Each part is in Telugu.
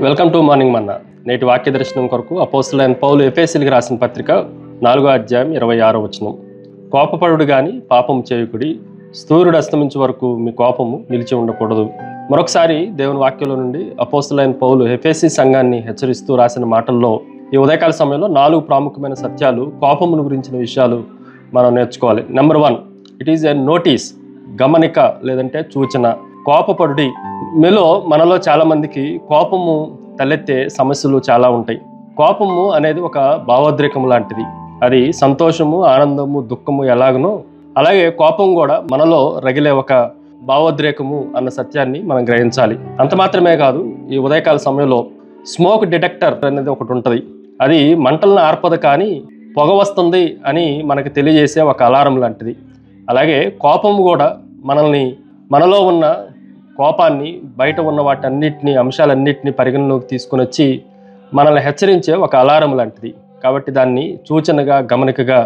వెల్కమ్ టు మార్నింగ్ మన్నా. నేటి వాక్య దర్శనం కొరకు అపోస్తలుడైన పౌలు ఎఫెసీయులకు రాసిన పత్రిక 4వ అధ్యాయం 26వ వచనం. కోపపడుడు గాని పాపము చేయుకుడి, సూర్యుడు అస్తమించే వరకు మీ కోపము నిలిచి ఉండకూడదు. మరొకసారి దేవుని వాక్యంలో నుండి అపోస్తలుడైన పౌలు ఎఫెసీ సంఘాన్ని హెచ్చరిస్తూ రాసిన మాటల్లో ఈ ఉదయకాల సమయంలో 4 ప్రాముఖ్యమైన సత్యాలు, కోపమును గురించిన విషయాలు మనం నేర్చుకోవాలి. Number 1, it is a notice, గమనిక లేదంటే సూచన. కోపపడుడి. మనలో చాలా మందికి కోపము తలెత్తే సమస్యలు చాలా ఉంటాయి. కోపము అనేది ఒక భావోద్రేకం లాంటిది. అది సంతోషము, ఆనందము, దుఃఖము ఎలాగనో అలాగే కోపం కూడా మనలో రగిలే ఒక భావోద్రేకము అన్న సత్యాన్ని మనం గ్రహించాలి. అంత మాత్రమే కాదు, ఈ ఉదయకాల సమయంలో స్మోక్ డిటెక్టర్ అనేది ఒకటి ఉంటుంది. అది మంటలను ఆర్పదు, కానీ పొగ వస్తుంది అని మనకు తెలియజేసే ఒక అలారం లాంటిది. అలాగే కోపము కూడా మనలో ఉన్న కోపాన్ని, బయట ఉన్న వాటన్నిటిని, అంశాలన్నింటినీ పరిగణలోకి తీసుకుని వచ్చి మనల్ని హెచ్చరించే ఒక అలారం లాంటిది. కాబట్టి దాన్ని సూచనగా, గమనికగా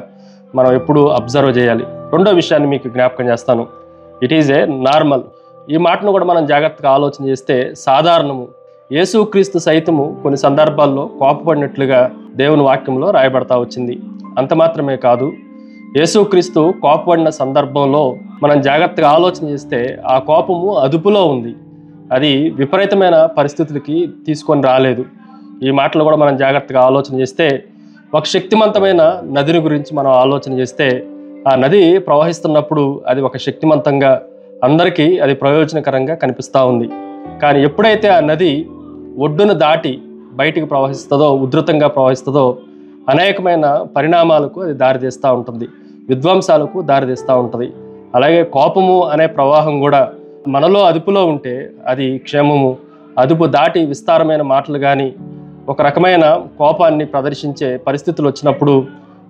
మనం ఎప్పుడూ అబ్జర్వ్ చేయాలి. రెండో విషయాన్ని మీకు జ్ఞాపకం చేస్తాను. It is a normal. ఈ మాటను కూడా మనం జాగ్రత్తగా ఆలోచన చేస్తే సాధారణము. యేసుక్రీస్తు సైతము కొన్ని సందర్భాల్లో కోపపడినట్లుగా దేవుని వాక్యంలో రాయబడతా వచ్చింది. అంత మాత్రమే కాదు, యేసుక్రీస్తు కోపపడిన సందర్భంలో మనం జాగ్రత్తగా ఆలోచన చేస్తే ఆ కోపము అదుపులో ఉంది. అది విపరీతమైన పరిస్థితులకి తీసుకొని రాలేదు. ఈ మాటలు కూడా మనం జాగ్రత్తగా ఆలోచన చేస్తే, ఒక శక్తివంతమైన నదిని గురించి మనం ఆలోచన చేస్తే, ఆ నది ప్రవహిస్తున్నప్పుడు అది ఒక శక్తివంతంగా, అందరికీ అది ప్రయోజనకరంగా కనిపిస్తూ ఉంది. కానీ ఎప్పుడైతే ఆ నది ఒడ్డును దాటి బయటికి ప్రవహిస్తుందో, ఉధృతంగా ప్రవహిస్తుందో, అనేకమైన పరిణామాలకు అది దారితీస్తూ ఉంటుంది, విధ్వంసాలకు దారితీస్తూ ఉంటుంది. అలాగే కోపము అనే ప్రవాహం కూడా మనలో అదుపులో ఉంటే అది క్షేమము. అదుపు దాటి విస్తారమైన మాటలు కానీ, ఒక రకమైన కోపాన్ని ప్రదర్శించే పరిస్థితులు వచ్చినప్పుడు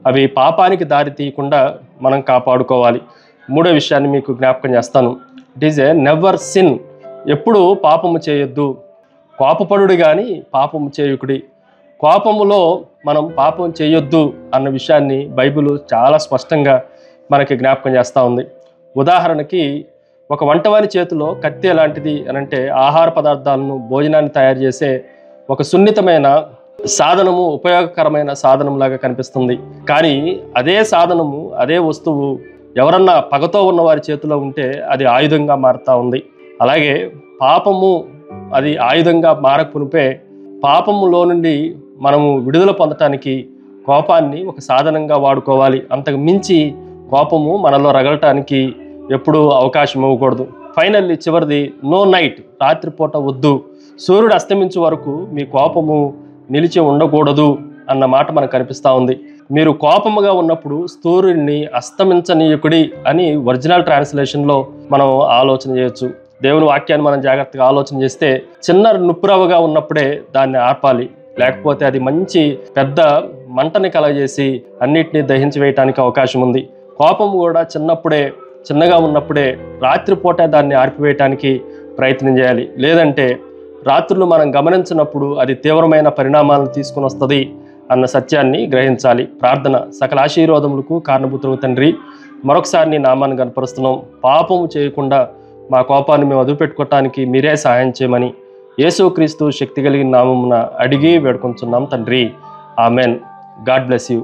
అవి పాపానికి దారి తీయకుండా మనం కాపాడుకోవాలి. మూడో విషయాన్ని మీకు జ్ఞాపకం చేస్తాను. It is a never sin. ఎప్పుడు పాపము చేయొద్దు. కోపపడుడు కానీ పాపము చేయుకుడి. కోపములో మనం పాపం చేయొద్దు అన్న విషయాన్ని బైబిల్ చాలా స్పష్టంగా మనకి జ్ఞాపకం చేస్తూ ఉంది. ఉదాహరణకి, ఒక వంటవాని చేతిలో కత్తి ఎలాంటిది అని అంటే, ఆహార పదార్థాలను, భోజనాన్ని తయారు చేసే ఒక సున్నితమైన సాధనము, ఉపయోగకరమైన సాధనంలాగా కనిపిస్తుంది. కానీ అదే సాధనము, అదే వస్తువు ఎవరన్నా పగతో ఉన్న వారి చేతిలో ఉంటే అది ఆయుధంగా మారుతూ ఉంది. అలాగే పాపము అది ఆయుధంగా మారకునిపే, పాపములో నుండి మనము విడుదల పొందటానికి కోపాన్ని ఒక సాధనంగా వాడుకోవాలి. అంతకు మించి కోపము మనలో రగలటానికి ఎప్పుడూ అవకాశం ఇవ్వకూడదు. ఫైనల్లీ చివరిది, నో నైట్. రాత్రిపూట వద్దు. సూర్యుడు అస్తమించే వరకు మీ కోపము నిలిచి ఉండకూడదు అన్న మాట మనకు కనిపిస్తూ ఉంది. మీరు కోపముగా ఉన్నప్పుడు సూర్యుడిని అస్తమించనీయకుడి అని ఒరిజినల్ ట్రాన్స్లేషన్లో మనం ఆలోచన చేయొచ్చు. దేవుని వాక్యాన్ని మనం జాగ్రత్తగా ఆలోచన చేస్తే, చిన్న నుప్పురవగా ఉన్నప్పుడే దాన్ని ఆర్పాలి. లేకపోతే అది మంచి పెద్ద మంటని కలగజేసి అన్నిటినీ దహించి వేయటానికి అవకాశం ఉంది. కోపం కూడా చిన్నగా ఉన్నప్పుడే రాత్రిపూట దాన్ని ఆర్పివేయటానికి ప్రయత్నం చేయాలి. లేదంటే రాత్రులు మనం గమనించినప్పుడు అది తీవ్రమైన పరిణామాలను తీసుకుని వస్తుంది అన్న సత్యాన్ని గ్రహించాలి. ప్రార్థన. సకల ఆశీర్వాదములకు కారణభూతుడు తండ్రి, మరొకసారి నీ నామాన్ని కనపరుస్తున్నాం. పాపము చేయకుండా మా కోపాన్ని మేము అదుపుపెట్టుకోవటానికి మీరే సహాయం చేయమని యేసుక్రీస్తు శక్తి కలిగిన నామమున అడిగి వేడుకొంచున్నాం తండ్రి. ఆమెన్. God bless you.